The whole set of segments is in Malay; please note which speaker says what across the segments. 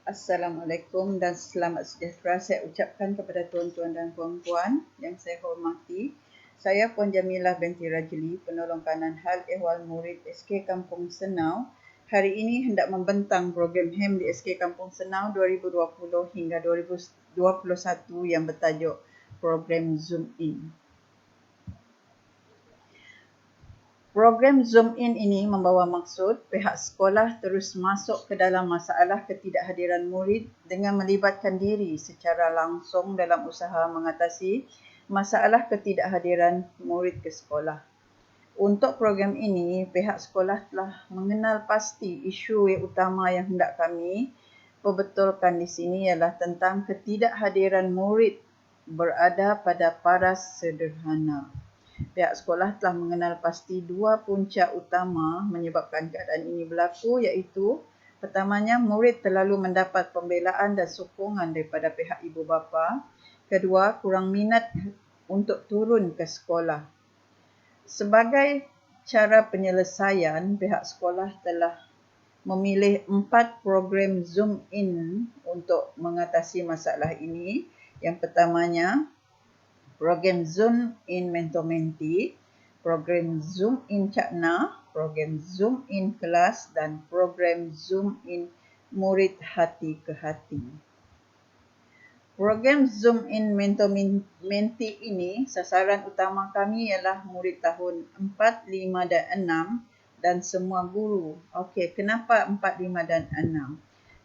Speaker 1: Assalamualaikum dan selamat sejahtera saya ucapkan kepada tuan-tuan dan puan-puan yang saya hormati. Saya Puan Jamilah binti Rajli, penolong kanan hal ehwal murid SK Kampung Senau. Hari ini hendak membentang program HEM di SK Kampung Senau 2020 hingga 2021 yang bertajuk program Zoom In. Program Zoom In ini membawa maksud pihak sekolah terus masuk ke dalam masalah ketidakhadiran murid dengan melibatkan diri secara langsung dalam usaha mengatasi masalah ketidakhadiran murid ke sekolah. Untuk program ini, pihak sekolah telah mengenal pasti isu yang utama yang hendak kami perbetulkan di sini ialah tentang ketidakhadiran murid berada pada paras sederhana. Pihak sekolah telah mengenal pasti dua punca utama menyebabkan keadaan ini berlaku, iaitu pertamanya, murid terlalu mendapat pembelaan dan sokongan daripada pihak ibu bapa. Kedua, kurang minat untuk turun ke sekolah. Sebagai cara penyelesaian, pihak sekolah telah memilih 4 program Zoom In untuk mengatasi masalah ini. Yang pertamanya, program Zoom In Mentor-Menti, program Zoom In Cakna, program Zoom In Kelas dan program Zoom In Murid Hati ke Hati. Program Zoom In Mentor-Menti ini, sasaran utama kami ialah murid tahun 4, 5 dan 6 dan semua guru. Okey, kenapa 4, 5 dan 6?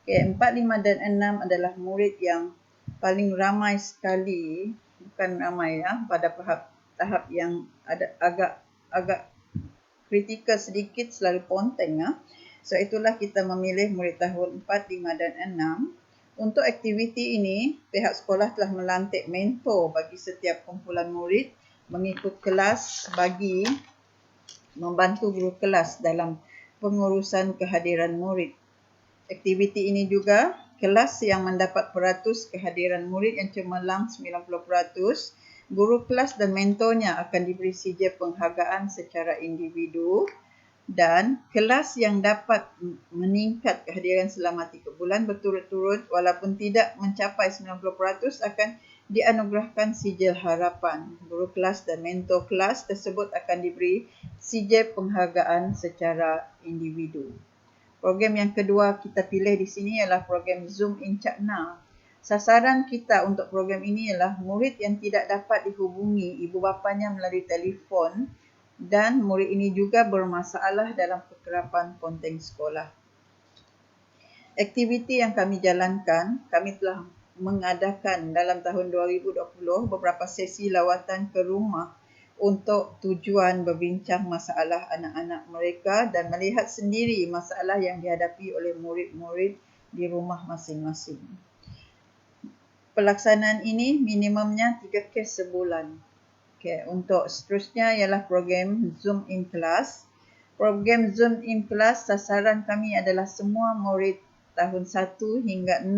Speaker 1: Okey, 4, 5 dan 6 adalah murid yang paling ramai sekali, bukan ramai pada tahap yang ada agak kritikal sedikit, selalu ponteng. So itulah kita memilih murid tahun 4, 5 dan 6. Untuk aktiviti ini, pihak sekolah telah melantik mentor bagi setiap kumpulan murid mengikut kelas bagi membantu guru kelas dalam pengurusan kehadiran murid. Aktiviti ini juga, kelas yang mendapat peratus kehadiran murid yang cemerlang 90%, guru kelas dan mentornya akan diberi sijil penghargaan secara individu, dan kelas yang dapat meningkat kehadiran selama 3 bulan berturut-turut walaupun tidak mencapai 90% akan dianugerahkan sijil harapan. Guru kelas dan mentor kelas tersebut akan diberi sijil penghargaan secara individu. Program yang kedua kita pilih di sini ialah program Zoom In Cakna. Sasaran kita untuk program ini ialah murid yang tidak dapat dihubungi ibu bapanya melalui telefon, dan murid ini juga bermasalah dalam kekerapan konten sekolah. Aktiviti yang kami jalankan, kami telah mengadakan dalam tahun 2020 beberapa sesi lawatan ke rumah untuk tujuan berbincang masalah anak-anak mereka dan melihat sendiri masalah yang dihadapi oleh murid-murid di rumah masing-masing. Pelaksanaan ini minimumnya 3 kes sebulan. Okay, untuk seterusnya ialah program Zoom In Kelas. Program Zoom In Kelas, sasaran kami adalah semua murid tahun 1 hingga 6.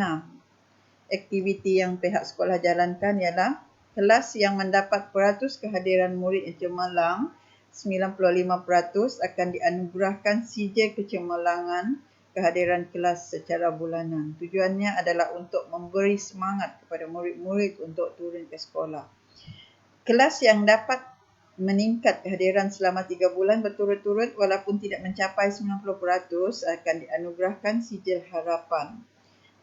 Speaker 1: Aktiviti yang pihak sekolah jalankan ialah kelas yang mendapat peratus kehadiran murid yang cemerlang 95% akan dianugerahkan sijil kecemerlangan kehadiran kelas secara bulanan. Tujuannya adalah untuk memberi semangat kepada murid-murid untuk turun ke sekolah. Kelas yang dapat meningkat kehadiran selama 3 bulan berturut-turut walaupun tidak mencapai 90% akan dianugerahkan sijil harapan.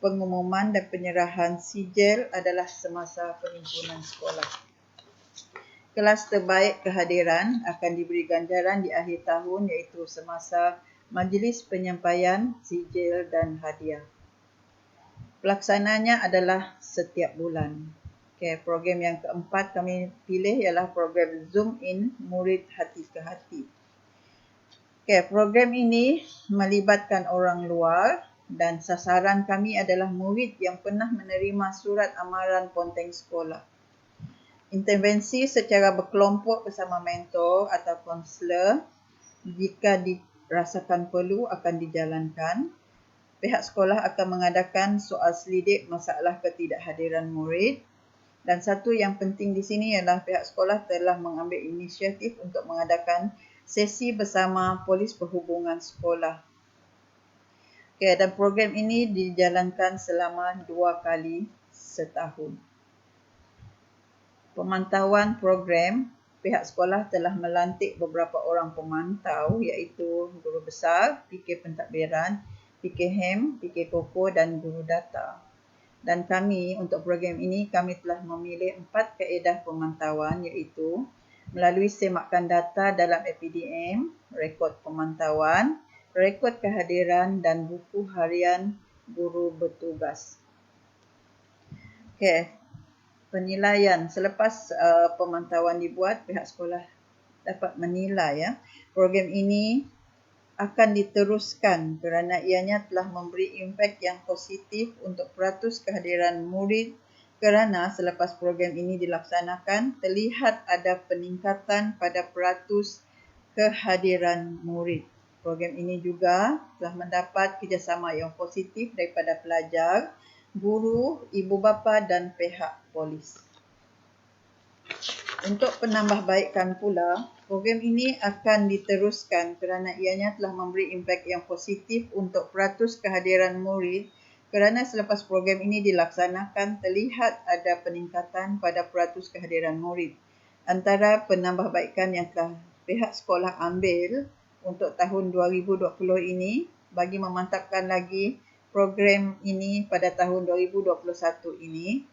Speaker 1: Pengumuman dan penyerahan sijil adalah semasa penghimpunan sekolah. Kelas terbaik kehadiran akan diberi ganjaran di akhir tahun, iaitu semasa majlis penyampaian sijil dan hadiah. Pelaksananya adalah setiap bulan. Okay, program yang keempat kami pilih ialah program Zoom In Murid Hati ke Hati. Okay, program ini melibatkan orang luar dan sasaran kami adalah murid yang pernah menerima surat amaran ponteng sekolah. Intervensi secara berkelompok bersama mentor atau kaunselor jika dirasakan perlu akan dijalankan. Pihak sekolah akan mengadakan soal selidik masalah ketidakhadiran murid. Dan satu yang penting di sini ialah pihak sekolah telah mengambil inisiatif untuk mengadakan sesi bersama polis perhubungan sekolah. Okey, dan program ini dijalankan selama 2 kali setahun. Pemantauan program, pihak sekolah telah melantik beberapa orang pemantau iaitu guru besar, PK pentadbiran, PK HEM, PK Koko dan guru data. Dan kami untuk program ini kami telah memilih 4 kaedah pemantauan iaitu melalui semakan data dalam APDM, rekod pemantauan, rekod kehadiran dan buku harian guru bertugas. Okey. Penilaian selepas pemantauan dibuat, pihak sekolah dapat menilai program ini akan diteruskan kerana ianya telah memberi impak yang positif untuk peratus kehadiran murid kerana selepas program ini dilaksanakan terlihat ada peningkatan pada peratus kehadiran murid. Program ini juga telah mendapat kerjasama yang positif daripada pelajar, guru, ibu bapa dan pihak polis. Untuk penambahbaikan pula, program ini akan diteruskan kerana ianya telah memberi impak yang positif untuk peratus kehadiran murid kerana selepas program ini dilaksanakan terlihat ada peningkatan pada peratus kehadiran murid. Antara penambahbaikan yang telah pihak sekolah ambil untuk tahun 2020 ini bagi memantapkan lagi program ini pada tahun 2021 ini,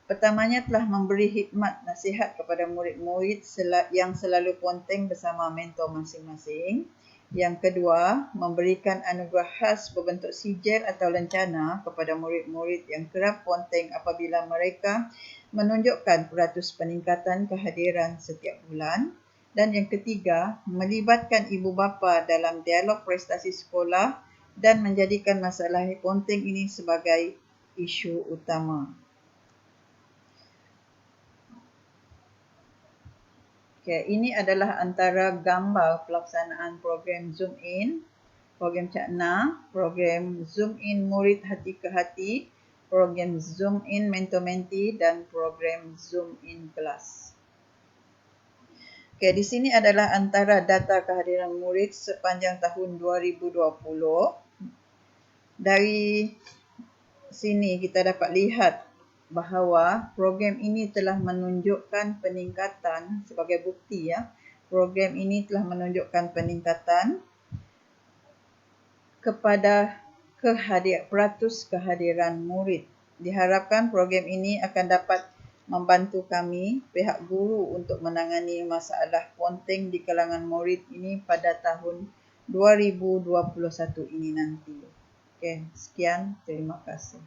Speaker 1: pertamanya telah memberi khidmat nasihat kepada murid-murid yang selalu ponteng bersama mentor masing-masing. Yang kedua, memberikan anugerah khas berbentuk sijil atau lencana kepada murid-murid yang kerap ponteng apabila mereka menunjukkan peratus peningkatan kehadiran setiap bulan. Dan yang ketiga, melibatkan ibu bapa dalam dialog prestasi sekolah dan menjadikan masalah ponteng ini sebagai isu utama. Okay, ini adalah antara gambar pelaksanaan program Zoom In, program Cakna, program Zoom In Murid Hati ke Hati, program Zoom In Mentor Mentee dan program Zoom In Kelas. Okay, di sini adalah antara data kehadiran murid sepanjang tahun 2020. Dari sini kita dapat lihat bahawa program ini telah menunjukkan peningkatan sebagai bukti program ini telah menunjukkan peningkatan kepada peratus kehadiran murid. Diharapkan program ini akan dapat membantu kami pihak guru untuk menangani masalah ponteng di kalangan murid ini pada tahun 2021 ini nanti. Okey, sekian, terima kasih.